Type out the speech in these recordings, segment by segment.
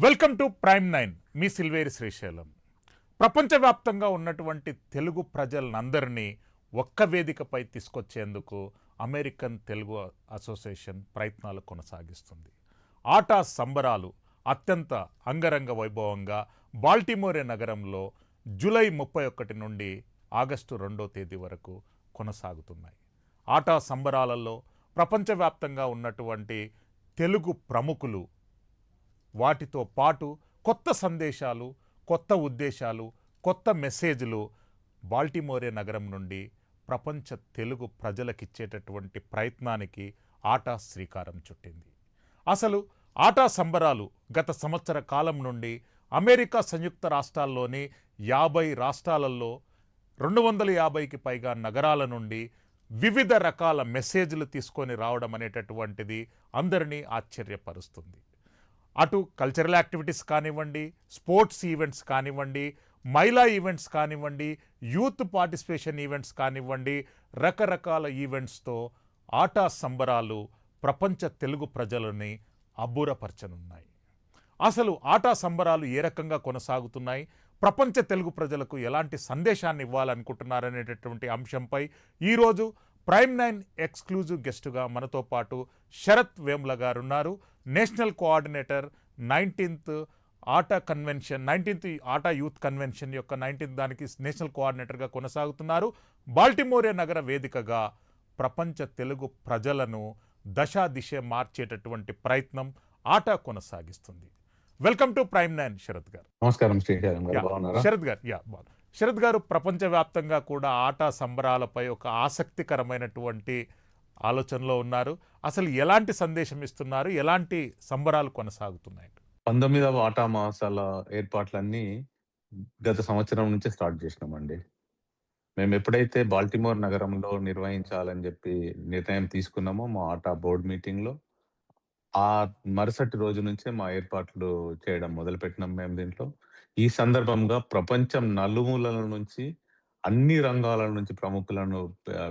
Welcome to prime Nine. మీ సిల్వేరి శ్రీశైలం. ప్రపంచవ్యాప్తంగా ఉన్నటువంటి తెలుగు ప్రజలందరినీ ఒక్క వేదికపై తీసుకొచ్చేందుకు అమెరికన్ తెలుగు అసోసియేషన్ ప్రయత్నాలు కొనసాగిస్తుంది. ఆటా సంబరాలు అత్యంత అంగరంగ వైభవంగా బాల్టిమోరే నగరంలో జూలై 31 నుండి ఆగస్టు 2వ తేదీ వరకు కొనసాగుతున్నాయి. ఆటా సంబరాలలో ప్రపంచవ్యాప్తంగా ఉన్నటువంటి తెలుగు ప్రముఖులు వాటితో పాటు కొత్త సందేశాలు, కొత్త ఉద్దేశాలు, కొత్త మెసేజ్లు బాల్టిమోరే నగరం నుండి ప్రపంచ తెలుగు ప్రజలకిచ్చేటటువంటి ప్రయత్నానికి ఆటా శ్రీకారం చుట్టింది. అసలు ఆటా సంబరాలు గత సంవత్సర కాలం నుండి అమెరికా సంయుక్త రాష్ట్రాల్లోని 50 రాష్ట్రాలలో 250కి పైగా నగరాల నుండి వివిధ రకాల మెసేజ్లు తీసుకొని రావడం అనేటటువంటిది అందరినీ ఆశ్చర్యపరుస్తుంది. అటు కల్చరల్ యాక్టివిటీస్ కానివ్వండి, స్పోర్ట్స్ ఈవెంట్స్ కానివ్వండి, మహిళా ఈవెంట్స్ కానివ్వండి, యూత్ పార్టిసిపేషన్ ఈవెంట్స్ కానివ్వండి, రకరకాల ఈవెంట్స్తో ఆటా సంబరాలు ప్రపంచ తెలుగు ప్రజలని అబ్బురపరచనున్నాయి. అసలు ఆటా సంబరాలు ఏ రకంగా కొనసాగుతున్నాయి, ప్రపంచ తెలుగు ప్రజలకు ఎలాంటి సందేశాన్ని ఇవ్వాలనుకుంటున్నారనేటటువంటి అంశంపై ఈరోజు ప్రైమ్ నైన్ ఎక్స్క్లూజివ్ గెస్టుగా మనతో పాటు శరత్ వేముల గారు ఉన్నారు. నేషనల్ కోఆర్డినేటర్ 19th ఆటా కన్వెన్షన్, 19th ఆటా యూత్ కన్వెన్షన్ యొక్క 19th దానికి నేషనల్ కోఆర్డినేటర్గా కొనసాగుతున్నారు. బాల్టిమోరే నగర వేదికగా ప్రపంచ తెలుగు ప్రజలను దశా దిశ మార్చేటటువంటి ప్రయత్నం ఆటా కొనసాగిస్తుంది. Welcome to prime nine Sharath గారు. నమస్కారం శరత్ గారు. శరత్ గారు, ప్రపంచవ్యాప్తంగా కూడా ఆటా సంబరాలపై ఒక ఆసక్తికరమైనటువంటి ఆలోచనలో ఉన్నారు. అసలు ఎలాంటి సందేశం ఇస్తున్నారు, ఎలాంటి సంబరాలు కొనసాగుతున్నాయి? 19వ ఆటా మహాసాల ఏర్పాట్లన్నీ గత సంవత్సరం నుంచే స్టార్ట్ చేసినామండి. మేము ఎప్పుడైతే బాల్టిమోర్ నగరంలో నిర్వహించాలని చెప్పి నిర్ణయం తీసుకున్నామో మా ఆటా బోర్డు మీటింగ్లో, ఆ మరుసటి రోజు నుంచే మా ఏర్పాట్లు చేయడం మొదలుపెట్టినాం మేము దీంట్లో. ఈ సందర్భంగా ప్రపంచం నలుమూలల నుంచి, అన్ని రంగాల నుంచి ప్రముఖులను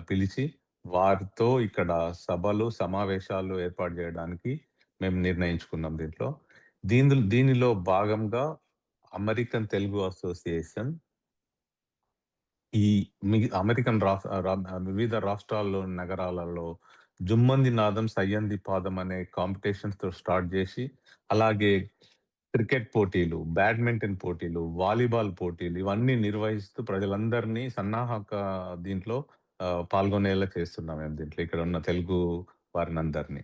పిలిచి వారితో ఇక్కడ సభలు, సమావేశాలు ఏర్పాటు చేయడానికి మేము నిర్ణయించుకున్నాం దీంట్లో. దీనిలో భాగంగా అమెరికన్ తెలుగు అసోసియేషన్ ఈ అమెరికన్ వివిధ రాష్ట్రాల్లో, నగరాలలో జుమ్మంది నాదం సయ్యంది పాదం అనే కాంపిటీషన్స్తో స్టార్ట్ చేసి, అలాగే క్రికెట్ పోటీలు, బ్యాడ్మింటన్ పోటీలు, వాలీబాల్ పోటీలు ఇవన్నీ నిర్వహిస్తూ ప్రజలందరినీ సన్నాహక దీంట్లో పాల్గొనేలా చేస్తున్నాం మేము దీంట్లో, ఇక్కడ ఉన్న తెలుగు వారినందరినీ.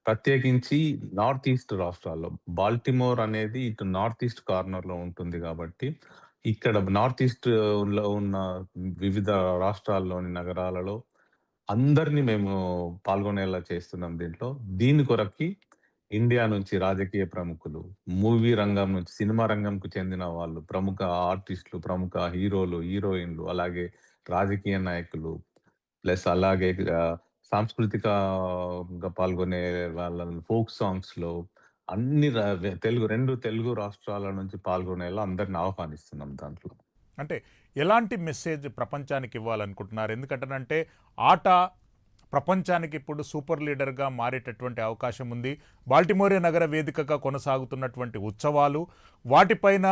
ప్రత్యేకించి నార్త్ ఈస్ట్ రాష్ట్రాల్లో, బాల్టిమోర్ అనేది ఇటు నార్త్ ఈస్ట్ కార్నర్లో ఉంటుంది కాబట్టి ఇక్కడ నార్త్ ఈస్ట్ లో ఉన్న వివిధ రాష్ట్రాల్లోని నగరాలలో అందరినీ మేము పాల్గొనేలా చేస్తున్నాం దీంట్లో. దీని కొరకి ఇండియా నుంచి రాజకీయ ప్రముఖులు, మూవీ రంగం నుంచి సినిమా రంగంకు చెందిన వాళ్ళు, ప్రముఖ ఆర్టిస్టులు, ప్రముఖ హీరోలు, హీరోయిన్లు, అలాగే రాజకీయ నాయకులు, ప్లస్ అలాగే సాంస్కృతికంగా పాల్గొనే వాళ్ళ ఫోక్ సాంగ్స్లో అన్ని రెండు తెలుగు రాష్ట్రాల నుంచి పాల్గొనేలా అందరిని ఆహ్వానిస్తున్నాం దాంట్లో. అంటే ఎలాంటి మెసేజ్ ప్రపంచానికి ఇవ్వాలనుకుంటున్నారు? ఎందుకంటే ఆటా ప్రపంచానికి ఇప్పుడు సూపర్ లీడర్గా మారేటటువంటి అవకాశం ఉంది. బాల్టిమోరే నగర వేదికగా కొనసాగుతున్నటువంటి ఉత్సవాలు, వాటిపైన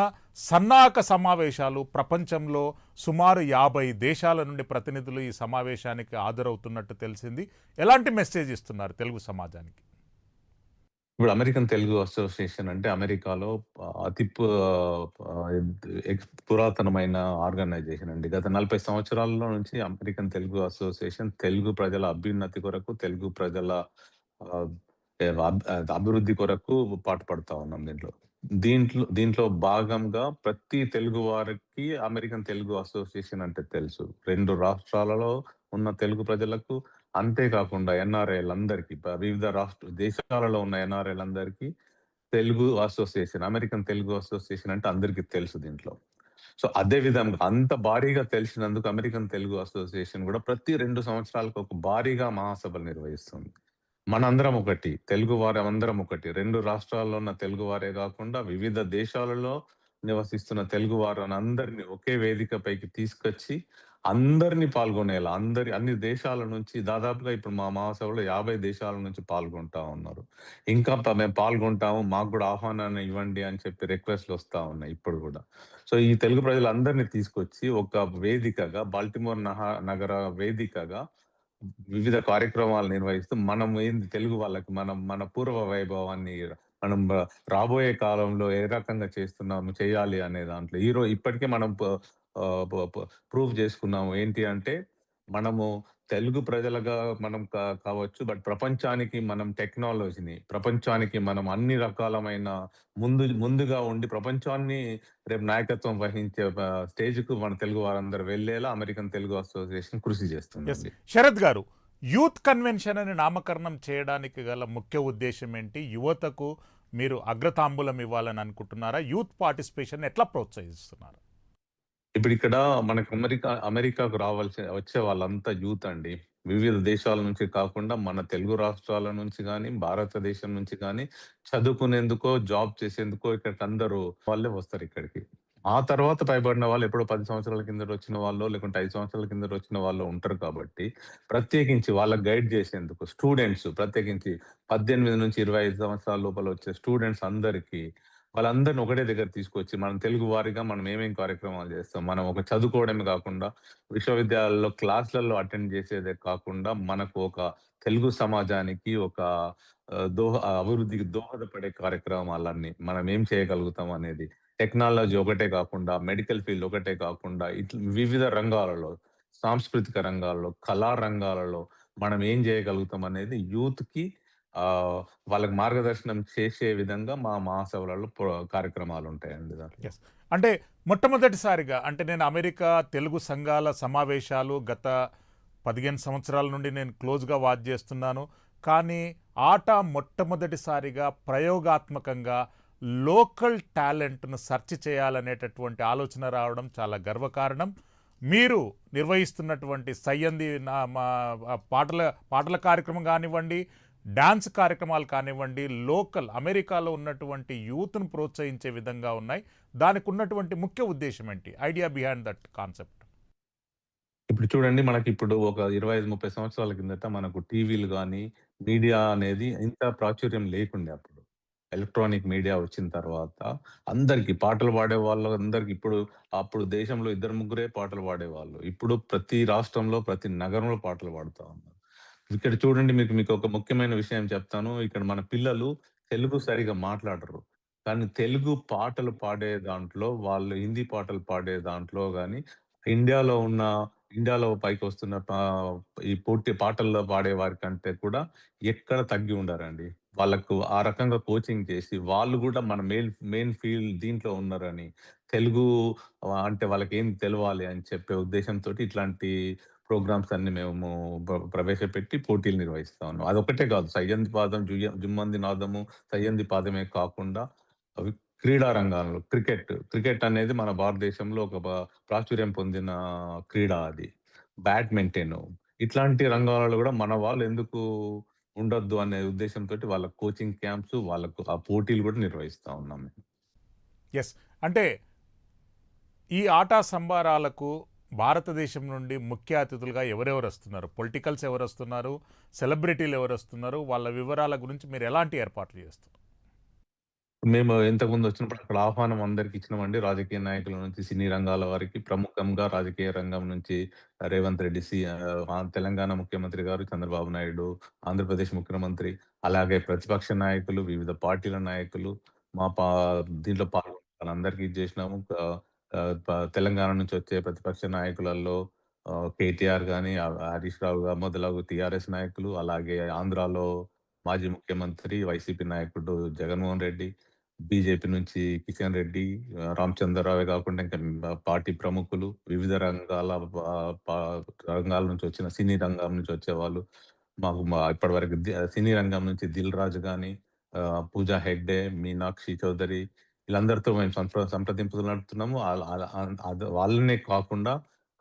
సన్నాహక సమావేశాలు, ప్రపంచంలో సుమారు 50 దేశాల నుండి ప్రతినిధులు ఈ సమావేశానికి హాజరవుతున్నట్టు తెలిసింది. ఎలాంటి మెసేజ్ ఇస్తున్నారు తెలుగు సమాజానికి? ఇప్పుడు అమెరికన్ తెలుగు అసోసియేషన్ అంటే అమెరికాలో అతి పురాతనమైన ఆర్గనైజేషన్ అండి. గత 40 సంవత్సరాల నుంచి అమెరికన్ తెలుగు అసోసియేషన్ తెలుగు ప్రజల అభ్యున్నతి కొరకు, తెలుగు ప్రజల అభివృద్ధి కొరకు పాటుపడతా ఉన్నాం దీంట్లో. దీంట్లో భాగంగా ప్రతి తెలుగు వారికి అమెరికన్ తెలుగు అసోసియేషన్ అంటే తెలుసు. 2 రాష్ట్రాలలో ఉన్న తెలుగు ప్రజలకు, అంతేకాకుండా ఎన్ఆర్ఐలందరికీ, వివిధ దేశాలలో ఉన్న ఎన్ఆర్ఐలందరికీ Telugu association, American Telugu association అంటే అందరికీ తెలుసు దీంట్లో. సో అదే విధంగా అంత భారీగా తెలిసినందుకు అమెరికన్ తెలుగు అసోసియేషన్ కూడా ప్రతి 2 సంవత్సరాలకు ఒక భారీగా మహాసభలు నిర్వహిస్తుంది. మనందరం ఒకటి, తెలుగు వారందరం ఒకటి. 2 రాష్ట్రాల్లో ఉన్న తెలుగు వారే కాకుండా వివిధ దేశాలలో నివసిస్తున్న తెలుగు వారిని అందరినీ ఒకే వేదికపైకి తీసుకొచ్చి అందరిని పాల్గొనేలా అన్ని దేశాల నుంచి దాదాపుగా ఇప్పుడు మా మహాసభలో 50 దేశాల నుంచి పాల్గొంటా ఉన్నారు. ఇంకా మేము పాల్గొంటాము. మాకు గూడా ఆహ్వానాన్ని ఇవ్వండి అని చెప్పి రిక్వెస్ట్‌లొస్తా ఉన్నాయి ఇప్పుడు గూడా. సో, ఈ తెలుగు ప్రజలందరిని తీసుకొచ్చి ఒక వేదికగా బాల్టిమోర్ నగర వేదికగా వివిధ కార్యక్రమాలు నిర్వహిస్తూ మనం ఏంది తెలుగు వాళ్ళకి మన పూర్వ వైభవాన్ని మనం రాబోయే కాలంలో ఏ రకంగా చేస్తున్నాము, చేయాలి అనే దాంట్లో ఇప్పటికే మనం ఆహ్, ప ప ప్రూవ్ చేసుకున్నాము. ఏంటి అంటే, మనము తెలుగు ప్రజలుగా మనం కావచ్చు. బట్ ప్రపంచానికి మనం టెక్నాలజీని, ప్రపంచానికి మనం అన్ని రకాలమైన ముందుగా ఉండి ప్రపంచాన్ని రేపు నాయకత్వం వహించే స్టేజ్‌కు మన తెలుగు వారందరూ వెళ్ళేలా అమెరికన్ తెలుగు అసోసియేషన్ కృషి ఎస్. చేస్తుందండి. శరత్ గారు, యూత్ కన్వెన్షన్ అని నామకరణం చేయడానికి గల ముఖ్య ఉద్దేశ్యం ఏంటి? యువతకు మీరు అగ్రతాంబూలం ఇవ్వాలని అనుకుంటున్నారా? యూత్ పార్టిసిపేషన్ ఎట్లా ప్రోత్సహిస్తున్నారు? ఇప్పుడిక్కడ మనకు అమెరికాకు వచ్చే వాళ్ళంతా యూత్ అండి. వివిధ దేశాల నుంచి కాకుండా మన తెలుగు రాష్ట్రాల నుంచి గాని, భారతదేశం నుంచి గాని చదువుకునేందుకో, జాబ్ చేసేందుకో ఇక్కడికందరూ వాళ్ళే వస్తారిక్కడికి. ఆ తర్వాత పైబడిన వాళ్ళు ఎప్పుడో 10 సంవత్సరాల కిందటొచ్చిన వాళ్ళో, లేకుంటే 5 సంవత్సరాల కిందటొచ్చిన వాళ్ళో ఉంటారు కాబట్టి, ప్రత్యేకించి వాళ్ళకి గైడ్ చేసేందుకు స్టూడెంట్స్ ప్రత్యేకించి 18-25 సంవత్సరాల లోపల వచ్చే స్టూడెంట్స్ అందరికీ వాళ్ళందరిని ఒకటే దగ్గర తీసుకొచ్చి, మనం తెలుగు వారిగా మనం ఏమేం కార్యక్రమాలు చేస్తాం. మనం ఒక చదువుకోవడమే కాకుండా, విశ్వవిద్యాలయాల్లో క్లాస్‌లలో అటెండ్ చేసేదే కాకుండా, మనకు ఒక తెలుగు సమాజానికి ఒక అభివృద్ధికి దోహదపడే కార్యక్రమాలన్నీ మనం ఏం చేయగలుగుతాం అనేది. టెక్నాలజీ ఒకటే కాకుండా, మెడికల్ ఫీల్డ్ ఒకటే కాకుండా, వివిధ రంగాలలో, సాంస్కృతిక రంగాల్లో, కళా రంగాలలో మనం ఏం చేయగలుగుతాం అనేది యూత్‌కి ఆహ్, వాళ్ళకి మార్గదర్శనం చేసే విధంగా మా మహాసభలలో కార్యక్రమాలుంటాయండి దాంట్లో. యెస్. అంటే మొట్టమొదటిసారిగా అంటే నేను అమెరికా తెలుగు సంఘాల సమావేశాలు గత 15 సంవత్సరాల నుండి నేను క్లోజ్‌గా వాచ్ చేస్తున్నాను. కానీ మొట్టమొదటిసారిగా ప్రయోగాత్మకంగా లోకల్ టాలెంట్‌ను సెర్చ్ చేయాలనేటటువంటి ఆలోచన రావడం చాలా గర్వకారణం. మీరు నిర్వహిస్తున్నటువంటి సయ్యంది మా పాటల పాటల కార్యక్రమం కానివ్వండి, డాన్స్ కార్యక్రమాలు కానివ్వండి, లోకల్ అమెరికాలో ఉన్నటువంటి యూత్‌ను ప్రోత్సహించే విధంగా ఉన్నాయి. దానికి ఉన్నటువంటి ముఖ్య ఉద్దేశ్యం ఏంటి? Idea behind that concept. ఇప్పుడు చూడండి మనకిప్పుడు ఒక 25, 30 సంవత్సరాల కిందట మనకు టీవీలు గాని, మీడియా అనేది ఇంత ప్రాచుర్యం లేకుండే అప్పుడు. ఎలక్ట్రానిక్ మీడియా వచ్చిన తర్వాత అందరికి పాటలు పాడేవాళ్ళందరికి అప్పుడు దేశంలో ఇద్దరు ముగ్గురే పాటలు పాడేవాళ్ళు. ఇప్పుడు ప్రతి రాష్ట్రంలో, ప్రతి నగరంలో పాటలు పాడుతా ఉన్నారు. ఇక్కడ చూడండి మీకొక ముఖ్యమైన విషయం చెప్తాను. ఇక్కడ మన పిల్లలు తెలుగు సరిగ్గా మాట్లాడరు. కానీ తెలుగు పాటలు పాడే దాంట్లో వాళ్ళు హిందీ పాటలు పాడే దాంట్లో గాని ఇండియాలో ఉన్న ఇండియాలో పైకొస్తున్న ఈ పాటల్లో పాడే వారి కంటే కూడా ఎక్కడ తగ్గి ఉండరండి. వాళ్ళకు ఆ రకంగా కోచింగ్ చేసి, వాళ్ళు గూడా మన మెయిన్ ఫీల్డ్ దీంట్లో ఉన్నారని, తెలుగు అంటే వాళ్ళకేం తెలవాలి అని చెప్పే ఉద్దేశంతోటి ఇట్లాంటి ప్రోగ్రామ్స్ అన్ని మేము ప్రవేశపెట్టి పోటీలు నిర్వహిస్తా ఉన్నాం. అదొక్కటే కాదు. సయ్యంది పాదం, జుమ్మంది నాదము, సయ్యంది పాదమే కాకుండా అవి క్రీడా రంగాల్లో క్రికెట్ అనేది మన భారతదేశంలో ఒక ప్రాచుర్యం పొందిన క్రీడ అది. బ్యాడ్మింటను ఇట్లాంటి రంగాలలో గూడా మన వాళ్ళు ఎందుకు ఉండొద్దు అనే ఉద్దేశంతోటి వాళ్ళకి కోచింగ్ క్యాంప్స్, వాళ్ళకు ఆ పోటీలు గూడా నిర్వహిస్తా ఉన్నాం మేము. యెస్. అంటే ఈ ఆటా సంబారాలకు భారతదేశం నుండి ముఖ్య అతిథులుగా ఎవరెవరు వస్తున్నారు? పొలిటికల్స్ ఎవరొస్తున్నారు? సెలబ్రిటీలు ఎవరొస్తున్నారు? వాళ్ళ వివరాల గురించి మీరు ఎలాంటి ఏర్పాట్లు చేస్తున్నారు? మేము ఇంతకుముందు వచ్చినప్పుడు అక్కడ ఆహ్వానం అందరికి ఇచ్చినామండి. రాజకీయ నాయకుల నుంచి సినీ రంగాల వారికి, ప్రముఖంగా రాజకీయ రంగం నుంచి రేవంత్ రెడ్డి తెలంగాణ ముఖ్యమంత్రి గారు చంద్రబాబు నాయుడు, ఆంధ్రప్రదేశ్ ముఖ్యమంత్రి, అలాగే ప్రతిపక్ష నాయకులు, వివిధ పార్టీల నాయకులు, మా పా దీంట్లో పాల్గొన్న వాళ్ళందరికీ ఇచ్చేసినాము. ఆహ్, ఆహ్, ప తెలంగాణ నుంచి వచ్చే ప్రతిపక్ష నాయకులలో కేటీఆర్ గాని, హరీష్ రావు గారు మొదలగు టీఆర్ఎస్ నాయకులు, అలాగే ఆంధ్రాలో మాజీ ముఖ్యమంత్రి, వైసీపీ నాయకుడు జగన్‌మోహన్ రెడ్డి, బీజేపీ నుంచి కిషన్ రెడ్డి, రామచంద్రరావే కాకుండా ఇంకా పార్టీ ప్రముఖులు, వివిధ రంగాల రంగాల నుంచి వచ్చిన సినీ రంగం నుంచి వచ్చేవాళ్ళు. ఇప్పటివరకు సినీ రంగం నుంచి 'దిల్ రాజు' గాని, పూజా హెగ్డే, మీనాక్షి చౌదరి వీళ్ళందరితో మేము సంప్రదింపులు నడుపుతున్నాము. ఆల్ ఆల్ అన్ అద్ వాళ్ళనే కాకుండా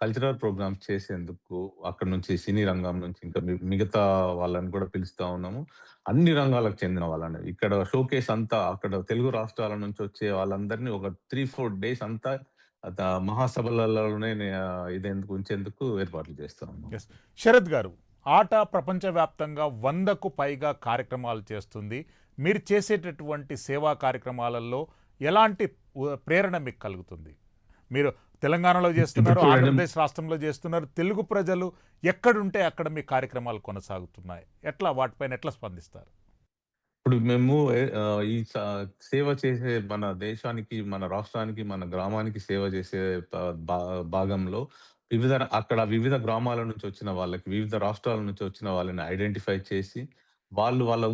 కల్చరల్ ప్రోగ్రామ్స్ చేసేందుకు అక్కడి నుంచి సినీ రంగం నుంచి ఇంకా మిగతా వాళ్ళని కూడా పిలుస్తా ఉన్నాము. అన్ని రంగాలకు చెందిన వాళ్ళని. ఇక్కడ షోకేస్ అంతా అక్కడ తెలుగు రాష్ట్రాల నుంచి వచ్చే వాళ్ళందరినీ ఒక 3, 4 డేస్ అంతా మహాసభలలోనే ఇదెందుకు ఉంచేందుకు ఏర్పాట్లు చేస్తా ఉన్నాం. ఎస్. శరత్ గారు, ఆట ప్రపంచవ్యాప్తంగా 100కు పైగా కార్యక్రమాలు చేస్తుంది. మీరు చేసేటటువంటి సేవా కార్యక్రమాలలో ఎలాంటి ప్రేరణ మీకు కలుగుతుంది? మీరు తెలంగాణలో చేస్తున్నారు, ఇప్పుడు చూడండి, ఆంధ్రప్రదేశ్ రాష్ట్రంలో చేస్తున్నారు. తెలుగు ప్రజలు ఎక్కడుంటే అక్కడ మీ కార్యక్రమాలు కొనసాగుతున్నాయి. వాటిపైన ఎట్లా స్పందిస్తారు? ఇప్పుడు మేము ఈ సేవ చేసే మన దేశానికి, మన రాష్ట్రానికి, మన గ్రామానికి సేవ చేసే ప భా భాగంలో వివిధ గ్రామాల నుంచి వచ్చిన వాళ్ళకి, వివిధ రాష్ట్రాల నుంచి వచ్చిన వాళ్ళని ఐడెంటిఫై చేసి, వాళ్ళు వాళ్ళ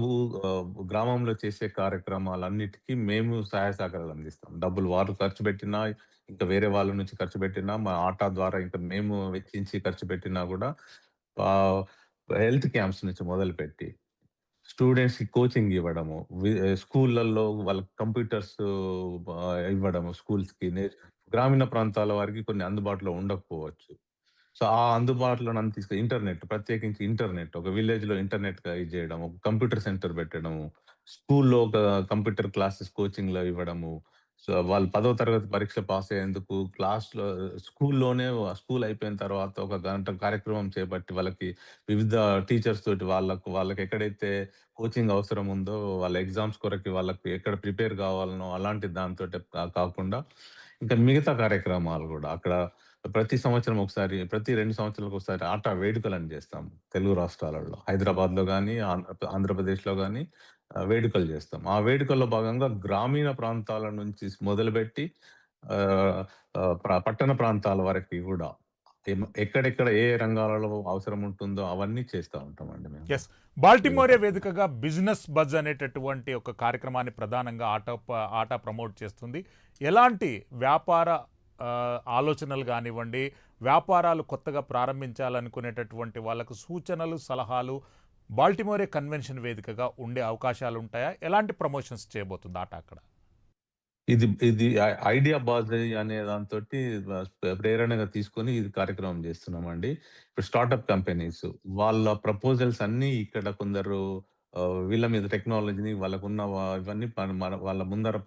గ్రామంలో చేసే కార్యక్రమాలన్నిటికీ మేము సహాయ సహకారాలు అందిస్తాం. డబ్బులు వాళ్ళు ఖర్చు పెట్టినా, ఇంకా వేరే వాళ్ళ నుంచి ఖర్చు పెట్టినా, మా ఆటా ద్వారా ఇంకా మేము వెచ్చించి ఖర్చు పెట్టినా గూడా ఆహ్, హెల్త్ క్యాంప్స్ నుంచి మొదలుపెట్టి స్టూడెంట్స్‌కి కోచింగ్ ఇవ్వడము. స్కూళ్ళల్లో వాళ్ళకి కంప్యూటర్స్ ఇవ్వడము స్కూల్స్‌కి. గ్రామీణ ప్రాంతాల వారికి కొన్ని అందుబాటులో ఉండకపోవచ్చు. సో, ఆ అందుబాటులో నన్ను ఇంటర్నెట్, ప్రత్యేకించి ఇంటర్నెట్, ఒక విలేజ్‌లో ఇంటర్నెట్ ఇది జేయడం, ఒక కంప్యూటర్ సెంటర్ పెట్టడము, స్కూల్‌లో ఒక కంప్యూటర్ క్లాసెస్ కోచింగ్‌లు ఇవ్వడము. సో, వాళ్ళు 10వ తరగతి పరీక్ష పాస్ అయ్యేందుకు స్కూల్‌లోనే స్కూల్ అయిపోయిన తర్వాత ఒక గంట కార్యక్రమం చేపట్టి వాళ్ళకి వివిధ టీచర్స్ తోటి వాళ్ళకి ఎక్కడైతే కోచింగ్ అవసరం ఉందో, వాళ్ళ ఎగ్జామ్స్ కొరకి వాళ్ళకి ఎక్కడ ప్రిపేర్ కావాలనో అలాంటి దానితోటే కాకుండా ఇంకా మిగతా కార్యక్రమాలు గూడా అక్కడ ప్రతి సంవత్సరం ఒకసారి, ప్రతి 2 సంవత్సరాలకొకసారి ఆట వేడుకలని జేస్తాం తెలుగు రాష్ట్రాలలో. హైదరాబాద్‌లో గాని, ఆంధ్రప్రదేశ్‌లో గాని వేడుకలు జేస్తాం. ఆ వేడుకల్లో భాగంగా గ్రామీణ ప్రాంతాల నుంచి మొదలుపెట్టి ఆహ్, ఆహ్, పట్టణ ప్రాంతాల వరకి గూడా ఎక్కడెక్కడ ఏ రంగాలలో అవసరం ఉంటుందో అవన్నీ చేస్తా ఉంటామండి మేము. ఎస్. వివిధ బాల్టిమోరే కార్యక్రమాలు. వేదికగా బిజినెస్ బజ్ అనేటటువంటి ఒక కార్యక్రమాన్ని ప్రధానంగా ఆట ప్రమోట్ చేస్తుంది. ఎలాంటి వ్యాపార ఆలోచనలు గానివ్వండి, వ్యాపారాలు కొత్తగా ప్రారంభించాలనుకునేటటువంటి వాళ్ళకు సూచనలు, సలహాలు బాల్టిమోరే కన్వెన్షన్ వేదికగా ఉండే అవకాశాలు ఉంటాయా? ఎలాంటి ప్రమోషన్స్ చేయబోతుంది ఆట అక్కడ? ఇది ఇది ఐడియా బాజీ అనే దాంతోటి ప్రేరణగా తీసుకొని ఇది కార్యక్రమం చేస్తున్నామండి. ఇప్పుడు స్టార్టప్ కంపెనీస్ వాళ్ళ ప్రపోజల్స్ అన్నీ ఇక్కడ కొందరు వీళ్ళ మీద టెక్నాలజీని వాళ్ళకున్న ఇవన్నీ మన వాళ్ళ ముందర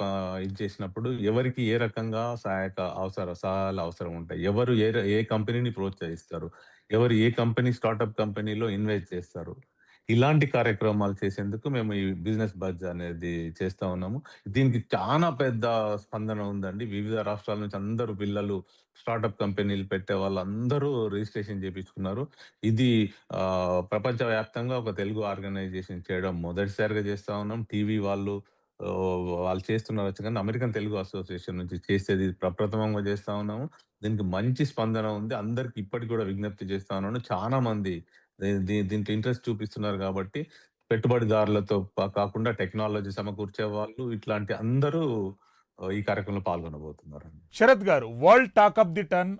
ఇది చేసినప్పుడు ఎవరికి ఏ రకంగా సహాయాలు అవసరం ఉంటాయి. ఎవరు ఏ కంపెనీని ప్రోత్సహిస్తారు. ఎవరు ఏ కంపెనీ స్టార్టప్ కంపెనీలో ఇన్వెస్ట్ చేస్తారు. ఇలాంటి కార్యక్రమాలు చేసేందుకు మేము ఈ బిజినెస్ బజ్ అనేది చేస్తా ఉన్నాము. దీనికి చానా పెద్ద స్పందన ఉందండి. వివిధ రాష్ట్రాల నుంచి అందరూ పిల్లలు స్టార్టప్ కంపెనీలు పెట్టే వాళ్ళందరూ రిజిస్ట్రేషన్ చేపించుకున్నారు. ఇది ప్రపంచవ్యాప్తంగా ఒక తెలుగు ఆర్గనైజేషన్ చేయడం మొదటిసారిగా చేస్తా ఉన్నాం. టీవీ వాళ్ళు చేస్తున్నారొచ్చు కానీ అమెరికన్ తెలుగు అసోసియేషన్ నుంచి చేసేది ప్రప్రథమంగా చేస్తా ఉన్నాము. దీనికి మంచి స్పందన ఉంది. అందరికి ఇప్పటికి కూడా విజ్ఞప్తి చేస్తా ఉన్నాను. చానా మంది దీంట్లో ఇంట్రెస్ట్ చూపిస్తున్నారు కాబట్టి పెట్టుబడిదారులతో కాకుండా టెక్నాలజీ సమకూర్చే వాళ్ళు ఇట్లాంటి అందరూ ఈ కార్యక్రమంలో పాల్గొనబోతున్నారండి. శరత్ గారు, world talk of the turn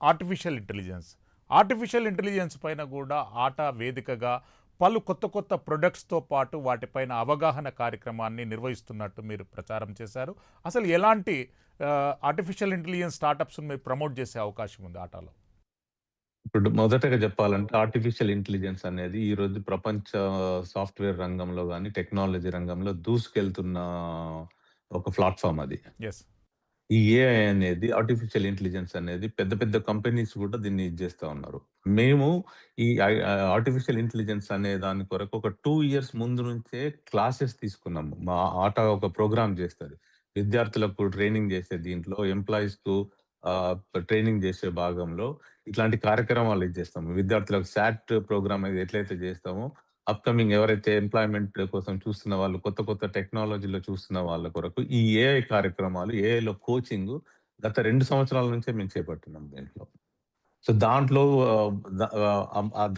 artificial intelligence. Artificial intelligence పైన కూడా ఆట వేదికగా పలు కొత్త కొత్త ప్రొడక్ట్స్తో పాటు వాటిపైన అవగాహన కార్యక్రమాన్ని నిర్వహిస్తున్నట్టు మీరు ప్రచారం చేశారు. అసలు ఎలాంటి ఆర్టిఫిషియల్ ఇంటెలిజెన్స్ స్టార్టప్స్ మీరు ప్రమోట్ చేసే అవకాశం ఉంది ఆటలో? ఇప్పుడు మొదటగా చెప్పాలంటే ఆర్టిఫిషియల్ ఇంటెలిజెన్స్ అనేది ఈరోజు ప్రపంచ సాఫ్ట్‌వేర్ రంగంలో గాని, టెక్నాలజీ రంగంలో దూసుకెళ్తున్న ఒక ప్లాట్‌ఫార్మ్ అది. ఎస్. ఈ ఏఐ అనేది ఆర్టిఫిషియల్ ఇంటెలిజెన్స్ అనేది పెద్ద పెద్ద కంపెనీస్ కూడా దీన్ని ఇది చేస్తా ఉన్నారు. మేము ఈ ఆర్టిఫిషియల్ ఇంటెలిజెన్స్ అనే దాని కొరకు ఒక 2 ఇయర్స్ ముందు నుంచే క్లాసెస్ తీసుకున్నాము. మా ఆట ఒక ప్రోగ్రామ్ చేస్తది. విద్యార్థులకు ట్రైనింగ్ చేసే దీంట్లో ఎంప్లాయీస్‌కు ఆహ్, ట్రైనింగ్ చేసే భాగంలో ఇట్లాంటి కార్యక్రమాలు ఇది చేస్తాము. విద్యార్థులకు సాట్ ప్రోగ్రామ్ ఎట్లయితే చేస్తామో అప్‌కమింగ్ ఎవరైతే ఎంప్లాయ్‌మెంట్ కోసం చూస్తున్న వాళ్ళు, కొత్త కొత్త టెక్నాలజీలో చూస్తున్న వాళ్ళ కొరకు ఈ ఏఐ కార్యక్రమాలు, ఏఐలో కోచింగు గత 2 సంవత్సరాల నుంచే మేము చేపట్టినాం దీంట్లో. సో, దాంట్లో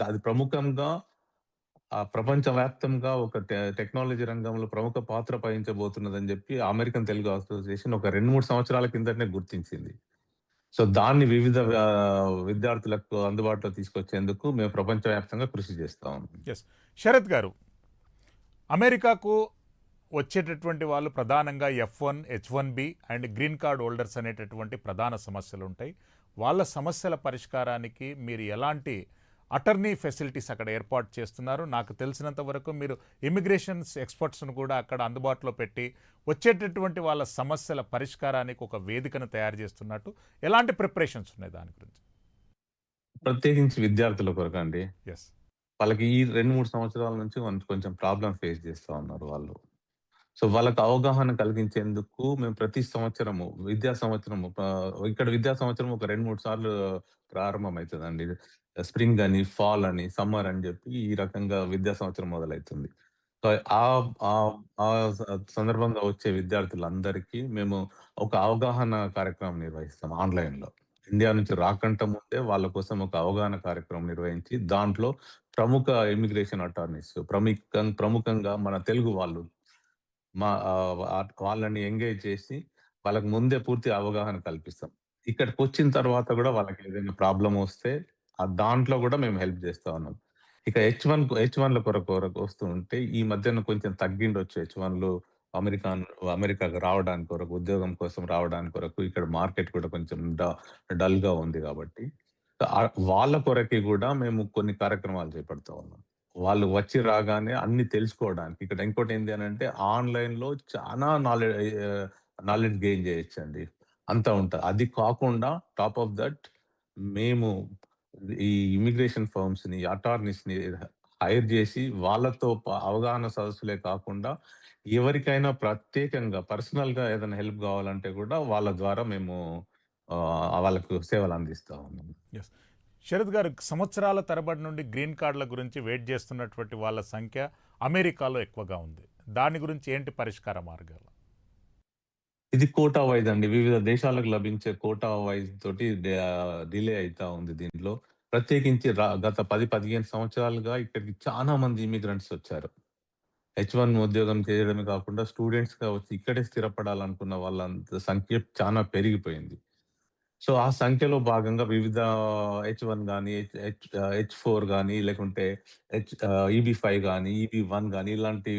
అది ప్రముఖంగా ప్రపంచవ్యాప్తంగా ఒక టెక్నాలజీ రంగంలో ప్రముఖ పాత్ర వహించబోతున్నదని జెప్పి అమెరికన్ తెలుగు అసోసియేషన్ ఒక 2, 3 సంవత్సరాల కిందటనే గుర్తించింది. సో, దాన్ని వివిధ విద్యార్థులకు అందుబాటులో తీసుకొచ్చేందుకు మేము ప్రపంచవ్యాప్తంగా కృషి చేస్తా ఉన్నాం. ఎస్. శరత్ గారు, అమెరికాకు వచ్చేటటువంటి వాళ్ళు ప్రధానంగా F1, H1B and green card holders అనేటటువంటి ప్రధాన సమస్యలు ఉంటాయి. వాళ్ళ సమస్యల పరిష్కారానికి మీరు ఎలాంటి అటర్నీ ఫెసిలిటీస్ అక్కడ ఏర్పాటు చేస్తున్నారు. నాకు తెలిసినంత వరకు మీరు ఇమిగ్రేషన్స్ ఎక్స్పర్ట్స్‌ను కూడా అక్కడ అందుబాటులో పెట్టి, వచ్చేటటువంటి వాళ్ళ సమస్యల పరిష్కారానికి ఒక వేదికను తయారు చేస్తున్నట్టు ఎలాంటి ప్రిపరేషన్స్ ఉన్నాయి దాని గురించి? ప్రత్యేకించి విద్యార్థుల కొరకండి. యెస్. వాళ్ళకి ఈ 2, 3 సంవత్సరాల నుంచి కొంచెం ప్రాబ్లమ్ ఫేస్ చేస్తా ఉన్నారు వాళ్ళు. సో, వాళ్ళకి అవగాహన కలిగించేందుకు మేము ప్రతి సంవత్సరము విద్యా సంవత్సరము ఇక్కడ విద్యా సంవత్సరం ఒక 2, 3 సార్లు ప్రారంభమైతదండి. స్ప్రింగ్ అని, ఫాల్ అని, సమ్మర్ అని జెప్పి ఈ రకంగా విద్యా సంవత్సరం మొదలైతుంది. సో, ఆహ్, ఆహ్, ఆ స సందర్భంగా వచ్చే విద్యార్థులందరికీ మేము ఒక అవగాహన కార్యక్రమం నిర్వహిస్తాం ఆన్‌లైన్‌లో. ఇండియా నుంచి రాకంట ముందే వాళ్ళ కోసం ఒక అవగాహన కార్యక్రమం నిర్వహించి, దాంట్లో ప్రముఖ ఇమిగ్రేషన్ అటార్నీస్ ప్రముఖంగా మన తెలుగు వాళ్ళు వాళ్ళని ఎంగేజ్ చేసి, వాళ్ళకి ముందే పూర్తి అవగాహన కల్పిస్తాం. ఇక్కడికొచ్చిన తర్వాత గూడా వాళ్ళకేదైనా ప్రాబ్లమొస్తే, దాంట్లో గూడా మేము హెల్ప్ జేస్తా ఉన్నాం. ఇక హెచ్1ల కొరకు వస్తూ ఉంటే, ఈ మధ్యన కొంచెం తగ్గిండొచ్చు హెచ్1లు అమెరికాకు రావడానికి కొరకు, ఉద్యోగం కోసం రావడానికి కొరకు, ఇక్కడ మార్కెట్ కూడా కొంచెం డల్‌గా ఉంది గాబట్టి, వాళ్ళ కొరకి గూడా మేము కొన్ని కార్యక్రమాలు చేపడతా ఉన్నాం. వాళ్ళు వచ్చి రాగానే అన్నీ తెలుసుకోవడానికి. ఇక్కడ ఇంకోటేంది అనంటే ఆన్‌లైన్‌లో చానా నాలెడ్జ్ గెయిన్ చేయొచ్చండి. అంతా ఉంటది. అది కాకుండా టాప్ ఆఫ్ దట్ మేము ఈ ఇమిగ్రేషన్ ఫర్మ్స్‌ని, అటార్నీస్‌ని హైర్ జేసి వాళ్ళతో అవగాహన సదస్సులే కాకుండా ఎవరికైనా ప్రత్యేకంగా పర్సనల్‌గా ఏదైనా హెల్ప్ గావాలంటే గూడా వాళ్ళ ద్వారా మేము వాళ్ళకు సేవలందిస్తా ఉన్నాం. యెస్. శరత్ గారు, సంవత్సరాల తరబడి నుండి గ్రీన్ కార్డుల గురించి వెయిట్ చేస్తున్నటువంటి వాళ్ళ సంఖ్య అమెరికాలో ఎక్కువగా ఉంది. దాని గురించి ఏంటి పరిష్కార మార్గాలు? ఇది కోటా వైస్ అండి. వివిధ దేశాలకు లభించే కోటా వైస్ తోటి డిలే అయితా ఉంది దీంట్లో. ప్రత్యేకించి గత 10, 15 సంవత్సరాలుగా ఇక్కడికి చాలా మంది ఇమిగ్రంట్స్ వచ్చారు. హెచ్1 ఉద్యోగం చేయడమే కాకుండా స్టూడెంట్స్‌గా వచ్చి ఇక్కడే స్థిరపడాలనుకున్న వాళ్ళంత సంఖ్య చానా పెరిగిపోయింది. సో, ఆ సంఖ్యలో భాగంగా వివిధ హెచ్1 గాని, హెచ్4 గాని, లేకుంటే ఈబీ5 గాని, ఈబీ1 గాని ఇలాంటి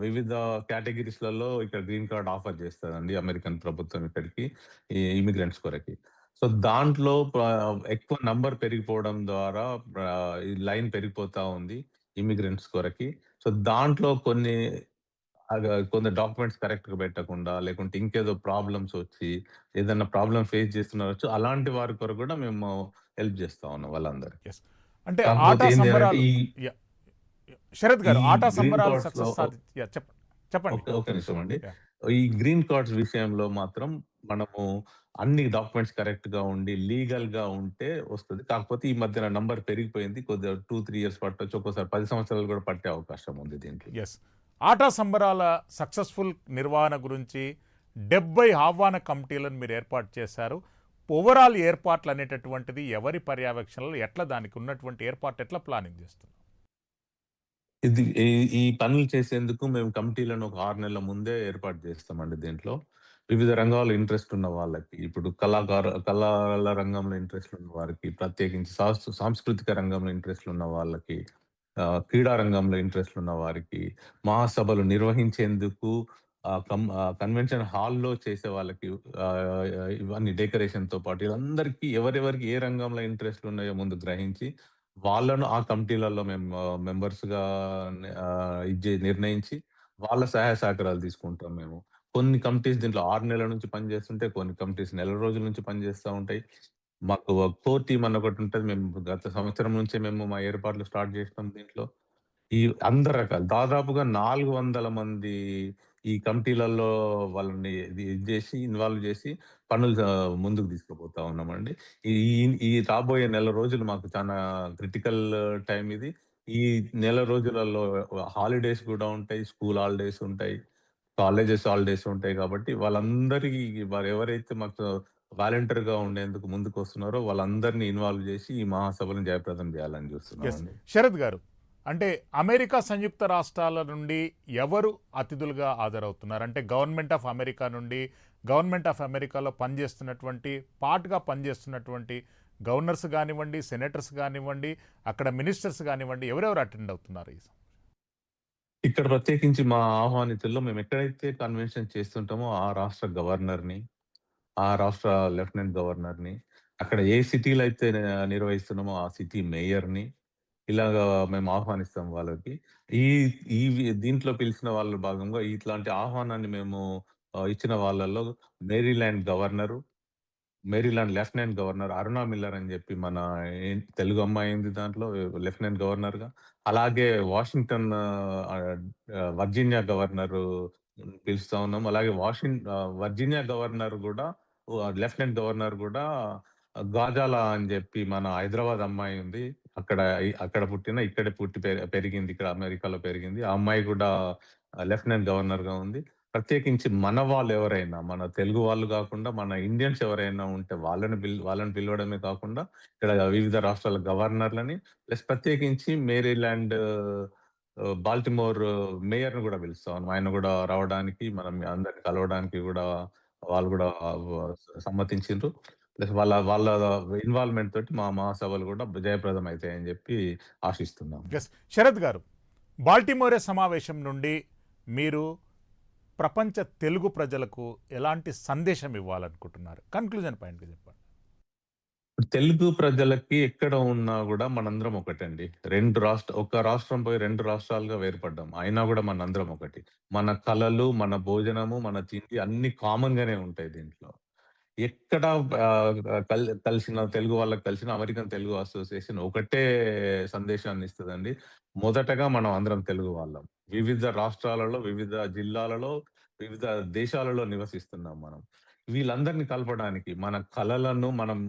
వివిధ కేటగరీస్‌లలో ఇక్కడ గ్రీన్ కార్డ్ ఆఫర్ చేస్తదండి అమెరికన్ ప్రభుత్వం ఇక్కడికి ఈ ఇమిగ్రెంట్స్ కొరకి. సో, దాంట్లో ఎక్కువ నంబర్ పెరిగిపోవడం ద్వారా ఈ లైన్ పెరిగిపోతా ఉంది ఇమిగ్రెంట్స్ కొరకి. సో, దాంట్లో కొన్ని డాక్యుమెంట్స్ కరెక్ట్‌గా పెట్టకుండా, లేకుంటే ఇంకేదో ప్రాబ్లమ్స్ వచ్చి, ఏదన్నా ప్రాబ్లమ్ ఫేస్ చేస్తున్నారొచ్చు. అలాంటి వారి కొరకు గూడా మేము హెల్ప్ జేస్తా ఉన్నాం వాళ్ళందరికి. యెస్. అంటే కాకపోతే ఆటా ఏంది అనంటే సంబరాలు యాహ్! శరత్ ఈ గారు, ఆటా గ్రీన్ సంబరాలు కార్డ్స్‌లో సక్సెస్ యాహ్! చెప్పండి. ఒక్క నిమిషం అండి. యాహ్! ఈ గ్రీన్ కార్డ్స్ విషయంలో మాత్రం మనము అన్ని డాక్యుమెంట్స్ కరెక్ట్‌గా ఉండి, లీగల్‌గా ఉంటే వస్తది. కాకపోతే ఈ మధ్యన నంబర్ పెరిగిపోయింది. కొద్దిగా 2, 3 ఇయర్స్ పట్టొచ్చు. ఒక్కోసారి 10 సంవత్సరాలు గూడా పట్టే అవకాశం ఉంది దీంట్లో. యెస్. ఆటా సంబరాల సక్సెస్‌ఫుల్ నిర్వహణ గురించి 70 ఆహ్వాన కమిటీలను మీరు ఏర్పాటు చేశారు. ఓవరాల్ ఏర్పాట్లు అనేటటువంటిది ఎవరి పర్యవేక్షణలో ఎట్లా దానికి ఉన్నటువంటి ఏర్పాటు ఎట్లా ప్లానింగ్ చేస్తున్నారు? ఇది ఈ ఈ పనులు చేసేందుకు మేము కమిటీలను ఒక 6 నెలల ముందే ఏర్పాటు చేస్తామండి దీంట్లో. వివిధ రంగాల్లో ఇంట్రెస్ట్ ఉన్న వాళ్ళకి, ఇప్పుడు కళల రంగంలో ఇంట్రెస్ట్ ఉన్న వారికి, ప్రత్యేకించి సాంస్కృతిక రంగంలో ఇంట్రెస్ట్ ఉన్న వాళ్ళకి, క్రీడా రంగంలో ఇంట్రెస్ట్ ఉన్న వారికి, మహాసభలు నిర్వహించేందుకు కన్వెన్షన్ హాల్‌లో చేసే వాళ్ళకి ఇవన్నీ డెకరేషన్‌తో పాటు వీళ్ళందరికీ ఎవరెవరికి ఏ రంగంలో ఇంట్రెస్ట్ ఉన్నాయో ముందు గ్రహించి వాళ్ళను ఆ కమిటీలలో మేము మెంబర్స్‌గా నిర్ణయించి వాళ్ళ సహాయ సహకారాలు తీసుకుంటాం మేము. కొన్ని కమిటీస్ దీంట్లో 6 నెలల నుంచి పనిచేస్తుంటే, కొన్ని కమిటీస్ నెల రోజుల నుంచి పనిచేస్తా ఉంటాయి. మాకు కోర్ టీమ్ అని ఒకటుంటది. మేము గత సంవత్సరం నుంచే మేము మా ఏర్పాట్లు స్టార్ట్ చేసినాం దీంట్లో. ఈ అందరు రకాలు దాదాపుగా 400 మంది ఈ కమిటీలలో వాళ్ళని ఇది జేసి, ఇన్వాల్వ్ జేసి పనులు ముందుకు తీసుకుపోతా ఉన్నామండి. ఈ ఈ ఈ రాబోయే నెల రోజులు మాకు చానా క్రిటికల్ టైమ్ ఇది. ఈ నెల రోజులలో హాలిడేస్ గూడా ఉంటాయి. స్కూల్ హాలిడేస్ ఉంటాయి. కాలేజెస్ హాలిడేస్ ఉంటాయి కాబట్టి వాళ్ళందరికీ వారెవరైతే మాకు వాలంటీర్‌గా ఉండేందుకు ముందుకొస్తున్నారో వాళ్ళందరిని ఇన్వాల్వ్ జేసి ఈ మహాసభలను జయప్రదం జేయాలని యెస్. జూస్తున్నామండి. శరత్ గారు, అంటే అమెరికా సంయుక్త రాష్ట్రాల నుండి ఎవరు అతిథులుగా హాజరవుతున్నారు? అంటే గవర్నమెంట్ ఆఫ్ అమెరికా నుండి, గవర్నమెంట్ ఆఫ్ అమెరికాలో పనిచేస్తున్నటువంటి పార్ట్‌గా పనిచేస్తున్నటువంటి గవర్నర్స్ గానివ్వండి, సెనేటర్స్ గానివ్వండి, అక్కడ మినిస్టర్స్ గానివ్వండి, ఎవరెవరు అటెండ్ అవుతున్నారు ఇక్కడ ప్రత్యేకించి మా ఆహ్వానితుల్లో మేమెక్కడైతే కన్వెన్షన్ చేస్తుంటామో ఆ రాష్ట్ర గవర్నర్‌ని, ఆ రాష్ట్ర లెఫ్టినెంట్ గవర్నర్‌ని, అక్కడ ఏ సిటీలో అయితే నిర్వహిస్తున్నామో ఆ సిటీ మేయర్‌ని, ఇలాగా మేము ఆహ్వానిస్తాం వాళ్ళకి. ఈ ఈ దీంట్లో పిలిచిన వాళ్ళ భాగంగా ఇట్లాంటి ఆహ్వానాన్ని మేము ఇచ్చిన వాళ్ళలో Maryland governor, Maryland lieutenant governor Aruna Miller అని చెప్పి మన తెలుగు అమ్మాయి ఉంది దాంట్లో లెఫ్టినెంట్ గవర్నర్‌గా. అలాగే వాషింగ్టన్ వర్జీనియా గవర్నరు పిలుస్తా ఉన్నాం. అలాగే వర్జీనియా గవర్నర్ గూడా లెఫ్టినెంట్ గవర్నర్ గూడా గాజాల అని జెప్పి మన హైదరాబాద్ అమ్మాయి ఉంది. అక్కడ పుట్టిన, ఇక్కడే పుట్టి పెరిగింది. ఇక్కడ అమెరికాలో పెరిగింది. ఆ అమ్మాయి గూడా లెఫ్టినెంట్ గవర్నర్‌గా ఉంది. ప్రత్యేకించి మన వాళ్ళెవరైనా, మన తెలుగు వాళ్ళు గాకుండా, మన ఇండియన్స్ ఎవరైనా ఉంటే వాళ్ళని పిలవడమే కాకుండా, ఇక్కడ వివిధ రాష్ట్రాల గవర్నర్‌లని ప్లస్ ప్రత్యేకించి మేరీలాండ్ బాల్టిమోర్ మేయర్‌ని గూడా పిలుస్తాం. ఆయన గూడా రావడానికి, మనం అందరిని కలవడానికి గూడా వాళ్ళు గూడా సమ్మతించిండ్రు. ప్లస్ వాళ్ళ వాళ్ళ ఇన్వాల్వ్‌మెంట్ తోటి మా మహాసభలు గూడా జయప్రదం అయితాయని జెప్పి ఆశిస్తున్నాం. ఎస్. శరత్ గారు, బాల్టిమోరే సమావేశం నుండి మీరు ప్రపంచ తెలుగు ప్రజలకు ఎలాంటి సందేశం ఇవ్వాలనుకుంటున్నారు? కన్క్లూజన్ పాయింట్‌గా చెప్పండి. తెలుగు ప్రజలకి ఎక్కడ ఉన్నా గూడా మనందరం ఒకటండి. ఒక రాష్ట్రం పోయి 2 రాష్ట్రాలుగా వేరుపడ్డాం. అయినా గూడా మనందరం ఒకటి. మన కళలు, మన భోజనము, మన తిండి అన్నీ కామన్‌గానే ఉంటాయి దీంట్లో. ఎక్కడ కలిసిన తెలుగు వాళ్ళకి కలిసిన అమెరికన్ తెలుగు అసోసియేషన్ ఒకటే సందేశాన్ని ఇస్తదండి. మొదటగా మనం అందరం తెలుగు వాళ్ళం. వివిధ రాష్ట్రాలలో, వివిధ జిల్లాలలో, వివిధ దేశాలలో నివసిస్తున్నాం మనం. వీళ్ళందరిని కలపడానికి మన కళలను మనం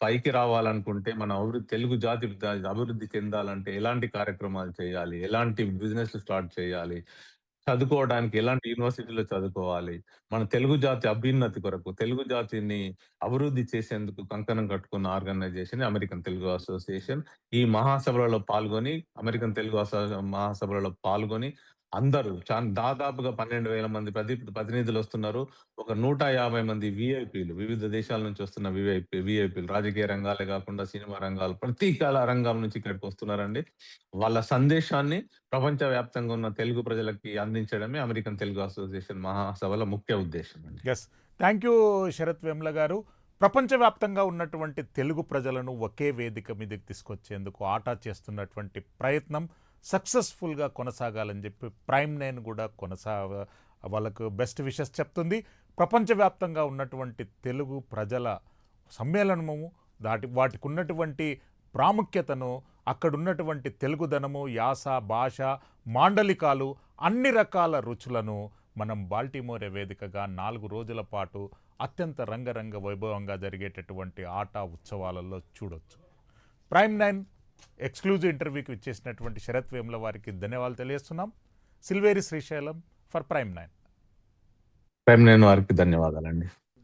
పైకి రావాలనుకుంటే మన తెలుగు జాతి అభివృద్ధి చెందాలంటే ఎలాంటి కార్యక్రమాలు చేయాలి? ఎలాంటి బిజినెస్‌లు స్టార్ట్ చేయాలి? చదువుకోవడానికి ఎలాంటి యూనివర్సిటీలో చదువుకోవాలి? మన తెలుగు జాతి అభ్యున్నతి కొరకు, తెలుగు జాతిని అభివృద్ధి చేసేందుకు కంకణం కట్టుకున్న ఆర్గనైజేషన్ అమెరికన్ తెలుగు అసోసియేషన్. ఈ మహాసభలలో పాల్గొని, అమెరికన్ తెలుగు మహాసభలలో పాల్గొని అందరూ దాదాపుగా 12,000 మంది ప్రతినిధులొస్తున్నారు. ఒక 150 మంది వీఐపీలు, వివిధ దేశాల నుంచి వస్తున్న వీఐపీలు రాజకీయ రంగాలే కాకుండా సినిమా రంగాలు, ప్రతి కళా రంగాల నుంచి ఇక్కడికొస్తున్నారండి. వాళ్ళ సందేశాన్ని ప్రపంచవ్యాప్తంగా ఉన్న తెలుగు ప్రజలకి అందించడమే అమెరికన్ తెలుగు అసోసియేషన్ మహాసభల ముఖ్య ఉద్దేశ్యం అండి. Yes. Thank you Sharath Vemula గారు. ప్రపంచవ్యాప్తంగా ఉన్నటువంటి తెలుగు ప్రజలను ఒకే వేదిక మీదకి తీసుకొచ్చేందుకు ఆటా చేస్తున్నటువంటి ప్రయత్నం సక్సెస్ఫుల్గా కొనసాగాలని చెప్పి ప్రైమ్9 కూడా వాళ్ళకు బెస్ట్ విషెస్ చెప్తుంది. ప్రపంచవ్యాప్తంగా ఉన్నటువంటి తెలుగు ప్రజల సమ్మేళనము వాటికి ఉన్నటువంటి ప్రాముఖ్యతను, అక్కడున్నటువంటి తెలుగుదనము, యాస, భాష, మాండలికాలు, అన్ని రకాల రుచులను మనం బాల్టిమోరే వేదికగా 4 రోజుల పాటు అత్యంత రంగరంగ వైభవంగా జరిగేటటువంటి ఆట ఉత్సవాలలో చూడొచ్చు. ప్రైమ్9 ఎక్స్క్లూజివ్ ఇంటర్వ్యూకి ఇచ్చేసినటువంటి శరత్ వేముల వారికి ధన్యవాదాలు తెలియజేస్తున్నాం. సిల్వేరి శ్రీశైలం ఫర్ ప్రైమ్9. ప్రైమ్9 వారికి ధన్యవాదాలండి.